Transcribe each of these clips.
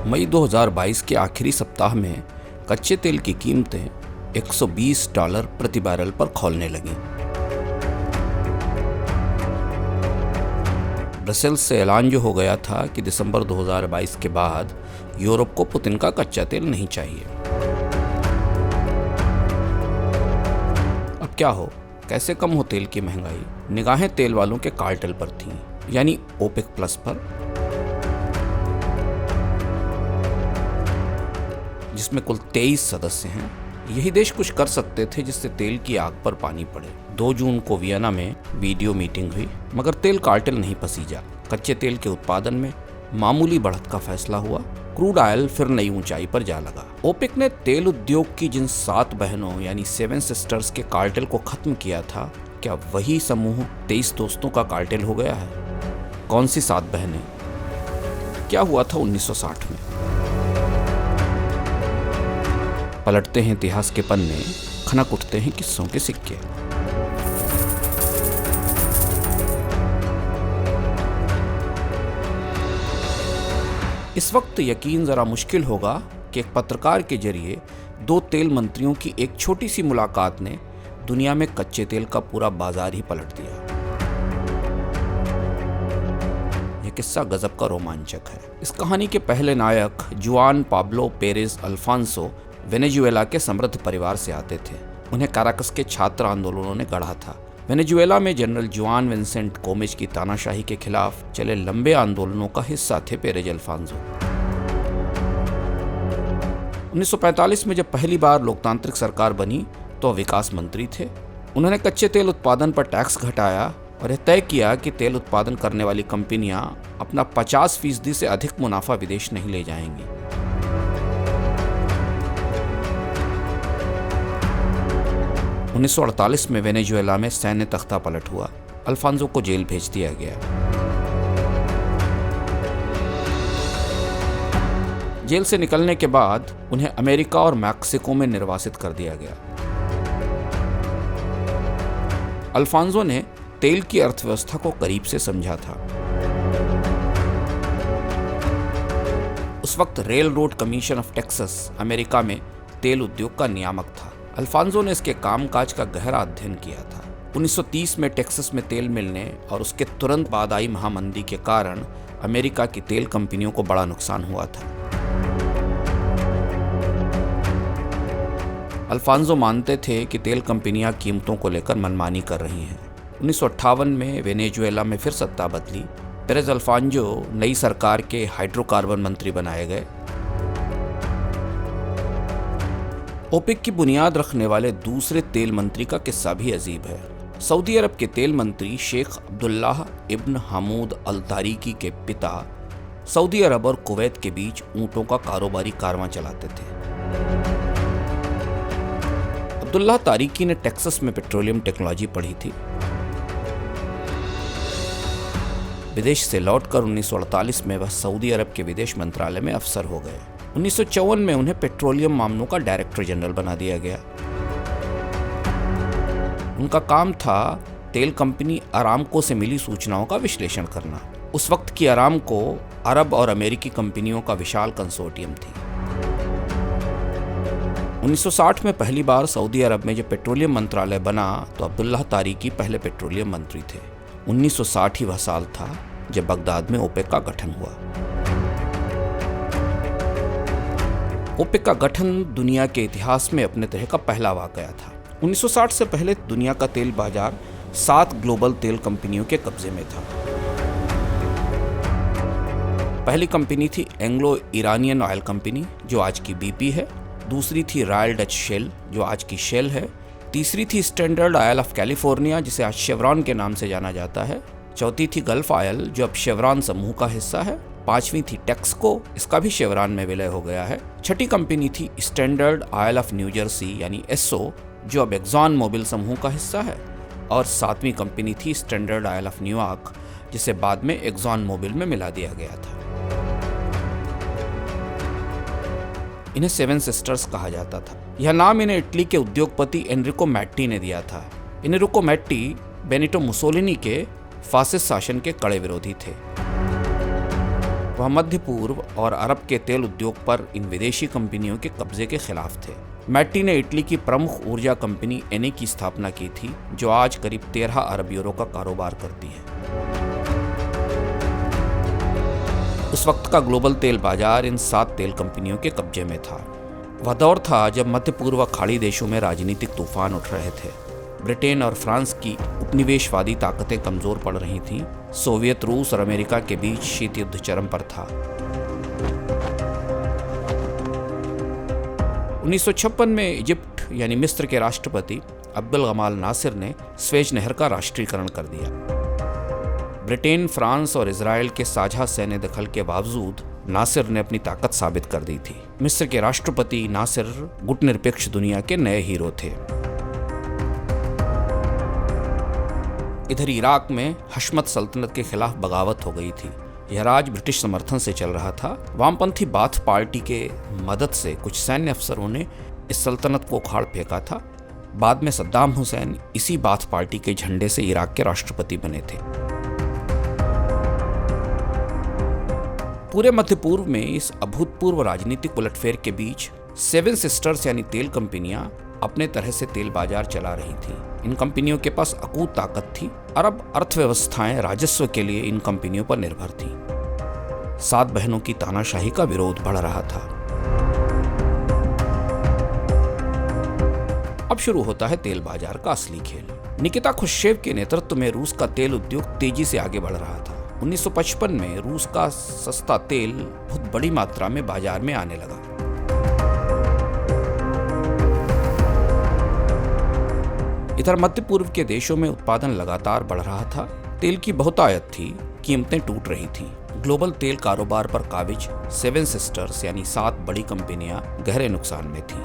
मई 2022 के आखिरी सप्ताह में कच्चे तेल की कीमतें $120 प्रति बैरल पर खौलने लगीं। ब्रसेल्स से ऐलान जो हो गया था कि दिसंबर 2022 के बाद यूरोप को पुतिन का कच्चा तेल नहीं चाहिए। अब क्या हो, कैसे कम हो तेल की महंगाई? निगाहें तेल वालों के कार्टेल पर थीं, यानी ओपेक प्लस पर, जिसमें कुल 23 सदस्य हैं। यही देश कुछ कर सकते थे जिससे तेल की आग पर पानी पड़े। 2 जून को वियना में वीडियो मीटिंग हुई, मगर तेल कार्टेल नहीं पसीजा। कच्चे तेल के उत्पादन में मामूली बढ़त का फैसला हुआ। क्रूड ऑयल फिर नई ऊंचाई पर जा लगा। ओपेक ने तेल उद्योग की जिन 7 बहनों यानी 7 सिस्टर्स के कार्टेल को खत्म किया था, क्या वही समूह 23 दोस्तों का कार्टेल हो गया है? कौन सी 7 बहनें? क्या हुआ था 1960 में? पलटते हैं इतिहास के पन्ने, खनक उठते हैं किस्सों के सिक्के। इस वक्त यकीन जरा मुश्किल होगा कि एक पत्रकार के जरिए 2 तेल मंत्रियों की एक छोटी सी मुलाकात ने दुनिया में कच्चे तेल का पूरा बाजार ही पलट दिया। यह किस्सा गजब का रोमांचक है। इस कहानी के पहले नायक जुआन पाब्लो पेरेज अल्फांसो वेनेजुएला के समृद्ध परिवार से आते थे। उन्हें काराकस के छात्र आंदोलनों ने गढ़ा था। वेनेजुएला में जनरल जुआन विंसेंट गोमेज की तानाशाही के खिलाफ चले लंबे आंदोलनों का हिस्सा थे पेरेज अल्फांसो। 1945 में जब पहली बार लोकतांत्रिक सरकार बनी तो विकास मंत्री थे। उन्होंने कच्चे तेल उत्पादन पर टैक्स घटाया और यह तय किया कि तेल उत्पादन करने वाली कंपनियां अपना 50% से अधिक मुनाफा विदेश नहीं ले जाएंगी। 1948 में वेनेजुएला में सैन्य तख्ता पलट हुआ। अल्फांसो को जेल भेज दिया गया। जेल से निकलने के बाद उन्हें अमेरिका और मैक्सिको में निर्वासित कर दिया गया। अल्फांसो ने तेल की अर्थव्यवस्था को करीब से समझा था। उस वक्त rail road commission of Texas America में तेल उद्योग का नियामक था। अल्फांसो ने इसके कामकाज का गहरा अध्ययन किया था। 1930 में टेक्सास में तेल मिलने और उसके तुरंत बाद आई महामंदी के कारण अमेरिका की तेल कंपनियों को बड़ा नुकसान हुआ था। अल्फांसो मानते थे कि तेल कंपनियां कीमतों को लेकर मनमानी कर रही हैं। 1958 में वेनेजुएला में फिर सत्ता बदली। पेरेज अल्फांसो नई सरकार के हाइड्रोकार्बन मंत्री बनाए गए। ओपेक की बुनियाद रखने वाले दूसरे तेल मंत्री का किस्सा भी अजीब है। सऊदी अरब के तेल मंत्री शेख अब्दुल्लाह इब्न हमूद अल तारिकी के पिता सऊदी अरब और कुवैत के बीच ऊंटों का कारोबारी कारवां चलाते थे। अब्दुल्लाह तारिकी ने टेक्सास में पेट्रोलियम टेक्नोलॉजी पढ़ी थी। विदेश से लौटकर 1948 में वह सऊदी अरब के विदेश मंत्रालय में अफसर हो गए। 1954 में उन्हें पेट्रोलियम मामलों का डायरेक्टर जनरल बना दिया गया। उनका काम था तेल कंपनी अरामको से मिली सूचनाओं का विश्लेषण करना। उस वक्त की अरामको अरब और अमेरिकी कंपनियों का विशाल कंसोर्टियम थी। 1960 में पहली बार सऊदी अरब में जब पेट्रोलियम मंत्रालय बना तो अब्दुल्लाह तारिकी पहले पेट्रोलियम मंत्री थे। 1960 ही वह साल था जब बगदाद में ओपेक का गठन हुआ। ओपेक का गठन दुनिया के इतिहास में अपने तरह का पहला वाकया था। 1960 से पहले दुनिया का तेल बाजार 7 ग्लोबल तेल कंपनियों के कब्जे में था। पहली कंपनी थी एंग्लो ईरानियन ऑयल कंपनी, जो आज की BP है। दूसरी थी रॉयल डच शेल, जो आज की शेल है। तीसरी थी स्टैंडर्ड ऑयल ऑफ कैलिफोर्निया, जिसे आज शेवरॉन के नाम से जाना जाता है। चौथी थी गल्फ ऑयल, जो अब शेवरॉन समूह का हिस्सा है। 5वीं थी टेक्सको, इसका भी शेवरॉन में विलय हो गया है। छठी कंपनी थी standard oil of new Jersey यानी एसओ, जो अब एक्सॉन मोबिल समूह का हिस्सा है। और 7वीं कंपनी थी स्टैंडर्ड ऑयल ऑफ न्यूयॉर्क, जिसे बाद में एक्सॉन मोबिल में मिला दिया गया था। इन्हें 7 सिस्टर्स कहा जाता था। यह नाम इन्हें इटली के उद्योगपति एनरिको मैट्टी ने दिया था। एनरिको मैट्टी बेनिटो मुसोलिनी के फासिस्ट शासन के कड़े विरोधी थे। वह मध्य पूर्व और अरब के तेल उद्योग पर इन विदेशी कंपनियों के कब्जे के खिलाफ थे। मैटी ने इटली की प्रमुख ऊर्जा कंपनी एनी की स्थापना की थी, जो आज करीब 13 अरब यूरो का कारोबार करती है। उस वक्त का ग्लोबल तेल बाजार इन 7 तेल कंपनियों के कब्जे में था। वह दौर था जब मध्य पूर्व खाड़ी देशों में राजनीतिक तूफान उठ रहे थे। ब्रिटेन और फ्रांस की उपनिवेशवादी ताकतें कमजोर पड़ रही थीं। सोवियत रूस और अमेरिका के बीच शीत युद्ध चरम पर था। 1956 में इजिप्ट यानी मिस्र के राष्ट्रपति अब्दुल गमाल नासिर ने स्वेज नहर का राष्ट्रीयकरण कर दिया। ब्रिटेन, फ्रांस और इजराइल के साझा सैन्य दखल के बावजूद नासिर ने अपनी ताकत साबित कर दी थी। मिस्र के राष्ट्रपति नासिर गुटनिरपेक्ष दुनिया के नए हीरो थे। इधर इराक में हशमत सल्तनत के खिलाफ बगावत हो गई थी। यह राज ब्रिटिश समर्थन से चल रहा था। वामपंथी बाथ पार्टी के मदद से कुछ सैन्य अफसरों ने इस सल्तनत को उखाड़ फेंका था। बाद में सद्दाम हुसैन इसी बाथ पार्टी के झंडे से इराक के राष्ट्रपति बने थे। पूरे मध्य पूर्व में इस अभूतपूर्व राजनीतिक उलटफेर के बीच 7 सिस्टर्स यानी तेल कंपनियां अपने तरह से तेल बाजार चला रही थी। इन कंपनियों के पास अकूत ताकत थी। अरब अर्थव्यवस्थाएं राजस्व के लिए इन कंपनियों पर निर्भर थी। 7 बहनों की तानाशाही का विरोध बढ़ रहा था। अब शुरू होता है तेल बाजार का असली खेल। निकिता खुश्चेव के नेतृत्व में रूस का तेल उद्योग तेजी से आगे बढ़ रहा था। 1955 में रूस का सस्ता तेल बहुत बड़ी मात्रा में बाजार में आने लगा। इधर मध्य पूर्व के देशों में उत्पादन लगातार बढ़ रहा था। तेल की बहुतायत थी, कीमतें टूट रही थीं। ग्लोबल तेल कारोबार पर काबिज 7 सिस्टर्स यानी 7 बड़ी कंपनियां गहरे नुकसान में थीं।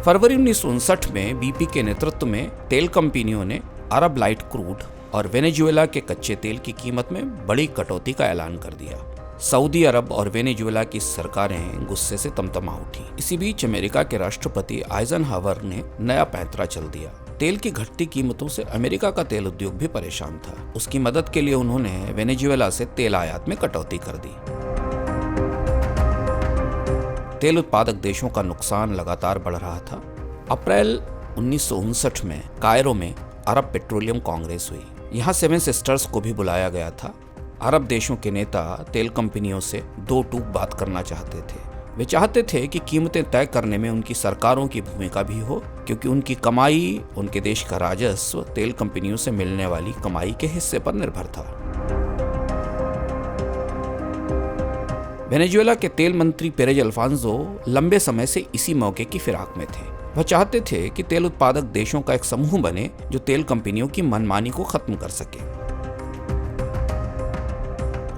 फरवरी 1959 में बीपी के नेतृत्व में तेल कंपनियों ने अरब लाइट क्रूड और वेनेजुएला के कच्चे तेल की कीमत में बड़ी कटौती का ऐलान कर दिया। सऊदी अरब और वेनेजुएला की सरकारें गुस्से से तमतमा उठी। इसी बीच अमेरिका के राष्ट्रपति आइजनहावर ने नया पैंतरा चल दिया। तेल की घटती कीमतों से अमेरिका का तेल उद्योग भी परेशान था। उसकी मदद के लिए उन्होंने वेनेजुएला से तेल आयात में कटौती कर दी। तेल उत्पादक देशों का नुकसान लगातार बढ़ रहा था। अप्रैल 1959 में कायरो में अरब पेट्रोलियम कांग्रेस हुई। यहाँ 7 सिस्टर्स को भी बुलाया गया था। अरब देशों के नेता तेल कंपनियों से दो टूक बात करना चाहते थे। वे चाहते थे कि कीमतें तय करने में उनकी सरकारों की भूमिका भी हो, क्योंकि उनकी कमाई, उनके देश का राजस्व तेल कंपनियों से मिलने वाली कमाई के हिस्से पर निर्भर था। वेनेजुएला के तेल मंत्री पेरेज अल्फांसो लंबे समय से इसी मौके की फिराक में थे। वह चाहते थे कि तेल उत्पादक देशों का एक समूह बने जो तेल कंपनियों की मनमानी को खत्म कर सके।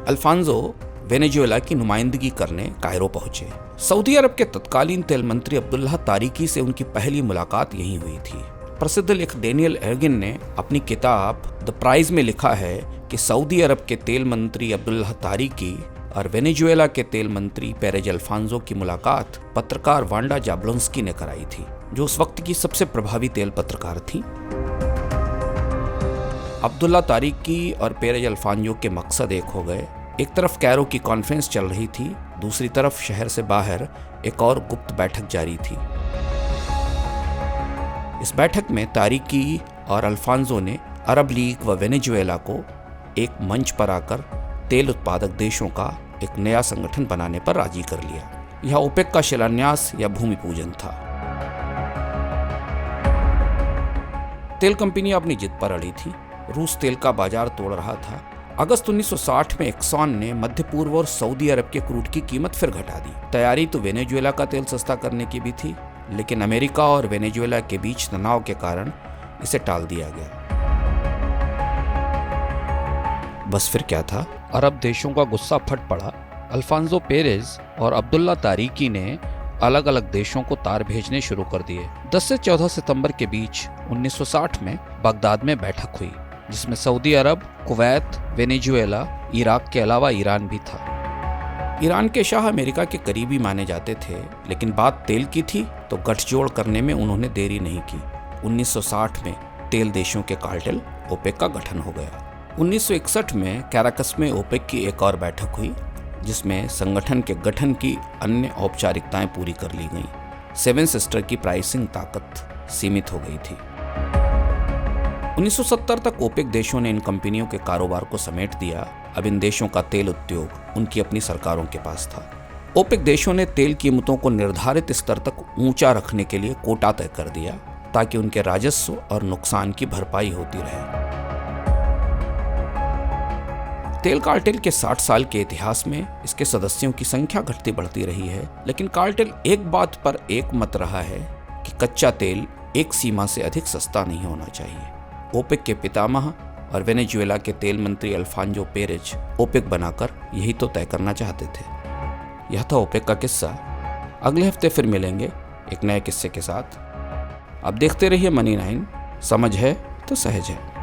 अल्फांसो वेनेजुएला की नुमाइंदगी करने कायरो पहुंचे। सऊदी अरब के तत्कालीन तेल मंत्री अब्दुल्लाह तारिकी से उनकी पहली मुलाकात यहीं हुई थी। प्रसिद्ध लेखक डेनियल एर्गिन ने अपनी किताब द प्राइज में लिखा है कि सऊदी अरब के तेल मंत्री अब्दुल्लाह तारिकी और वेनेजुएला के तेल मंत्री पेरेज अल्फांसो की मुलाकात पत्रकार वांडा जाब्लोंस्की ने कराई थी, जो उस वक्त की सबसे प्रभावी तेल पत्रकार थी। अब्दुल्ला तारिकी और पेरेज अल्फांसो के मकसद एक हो गए। एक तरफ कैरो की कॉन्फ्रेंस चल रही थी, दूसरी तरफ शहर से बाहर एक और गुप्त बैठक जारी थी। इस बैठक में तारिकी और अल्फांसो ने अरब लीग व वेनेजुएला को एक मंच पर आकर तेल उत्पादक देशों का एक नया संगठन बनाने पर राजी कर लिया। यह ओपेक का शिलान्यास या भूमि पूजन था। तेल कंपनियां अपनी जिद पर अड़ी थी। रूस तेल का बाजार तोड़ रहा था। अगस्त 1960 में एक्सॉन ने मध्य पूर्व और सऊदी अरब के क्रूड की कीमत फिर घटा दी। तैयारी तो वेनेजुएला का तेल सस्ता करने की भी थी, लेकिन अमेरिका और वेनेजुएला के बीच तनाव के कारण इसे टाल दिया गया। बस फिर क्या था, अरब देशों का गुस्सा फट पड़ा। अल्फांसो पेरेज और अब्दुल्ला तारिकी ने अलग अलग देशों को तार भेजने शुरू कर दिए। 10 से 14 सितंबर के बीच 1960 में बगदाद में बैठक हुई, जिसमें सऊदी अरब, कुवैत, वेनेजुएला, इराक के अलावा ईरान भी था। ईरान के शाह अमेरिका के करीबी माने जाते थे, लेकिन बात तेल की थी तो गठजोड़ करने में उन्होंने देरी नहीं की। 1960 में तेल देशों के कार्टेल ओपेक का गठन हो गया। 1961 में कैराकस में ओपेक की एक और बैठक हुई, जिसमें संगठन के गठन की अन्य औपचारिकताएं पूरी कर ली गईं। सेवन सिस्टर की प्राइसिंग ताकत सीमित हो गई थी। 1970 तक ओपेक देशों ने इन कंपनियों के कारोबार को समेट दिया। अब इन देशों का तेल उद्योग उनकी अपनी सरकारों के पास था। ओपेक देशों ने तेल कीमतों को निर्धारित स्तर तक ऊंचा रखने के लिए कोटा तय कर दिया, ताकि उनके राजस्व और नुकसान की भरपाई होती रहे। तेल कार्टेल के 60 साल के इतिहास में इसके सदस्यों की संख्या घटती बढ़ती रही है, लेकिन कार्टेल एक बात पर एक मत रहा है कि कच्चा तेल एक सीमा से अधिक सस्ता नहीं होना चाहिए। ओपेक के पितामह और वेनेजुएला के तेल मंत्री अल्फांजो पेरेज ओपेक बनाकर यही तो तय करना चाहते थे। यह था ओपेक का किस्सा। अगले हफ्ते फिर मिलेंगे एक नए किस्से के साथ। अब देखते रहिए मनी 9, समझ है तो सहज है।